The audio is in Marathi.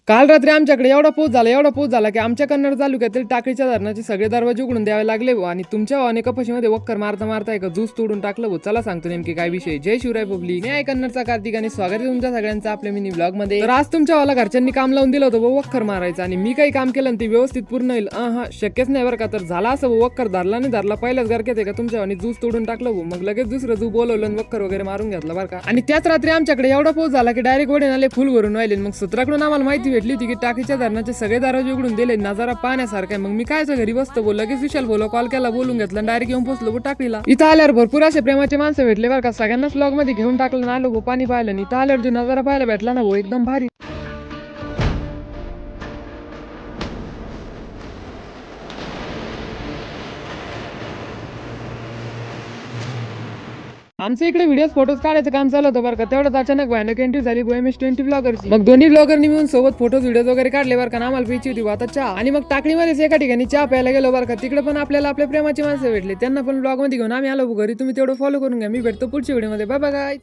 काल रात्री आमच्याकडे एवढा पाऊस झाला की आमच्या कन्नड तालुक्यातील टाकळीच्या धरणाचे सगळे दरवाजे उघडून द्यावे लागले आणि तुमच्या भावाने कपाशीमध्ये वक्कर मारता एका ज्यूस तोडून टाकलं भाऊ. चला सांगतो नेमकी काय विषय. जय शिवराय पब्लिक, मी आहे कन्नडचा कार्तिक आणि स्वागत आहे तुमच्या सगळ्यांचं आपल्या मिनी ब्लॉग मध्ये. तर आज तुमच्या भावाला घरच्यांनी काम लावून दिलं होतं भाऊ वक्कर मारायचं आणि मी काही काम केलं ते व्यवस्थित पूर्ण होईल शक्यच नाही बरं का. तर झाला असं भाऊ, वक्कर धरला नाही धरला पहिल्याच गरकेत आहे का तुमच्या भावाने ज्यूस तोडून टाकलं भाऊ. मग लगेच दुसरं जू बोलवलं आणि वक्कर वगैरे मारून घेतलं बरं का. आणि त्याच रात्री आमच्याकडे एवढा पाऊस झाला की डायरेक्ट वडे नाले फुल भरून व्हायले. मग सूत्राकडून आम्हाला माहिती भेटली होती की टाकीच्या धरणाचे सगळे दरवाजे उघडून दिले, नजारा पाहण्यासारखा आहे. मग मी काय घरी बसतो बोल, लगेच विशाल बोलो कॉल केला, बोलून घेतलं, डायरेक्ट येऊन पोहोचलो टाकलीला. इथं आल्यावर भरपूर असे प्रेमाचे माणसं भेटले बरं का. सगळ्यांनाच ब्लॉग मध्ये घेऊन टाकलं ना, आलो पाणी पाहिलं आणि इथं आल्यावर जो नजारा पाहायला भेटला ना भाऊ एकदम भारी. आमचं इकडे व्हिडिओ फोटोज काढायचं काम चालू होतं बरं का. तेवढंच अचानक भयानक एंट्री झाली MS-20 ब्लॉगरची. मग दोन्ही ब्लॉगरनी मिळून सोबत फोटोज व्हिडिओ वगैरे काढले बरं का. आम्हाला प्यायची होती आता चहा आणि मग टाकळीमध्येच एका ठिकाणी चहा प्यायला गेलो बरं का. तिकडे पण आपल्याला आपल्या प्रेमाची माणसं भेटले, त्यांना पण ब्लॉग मध्ये घेऊन आम्ही आलो घरी. तुम्ही तेवढं फॉलो करून घ्या. मी भेटतो पुढच्या व्हिडिओ मध्ये. Bye bye.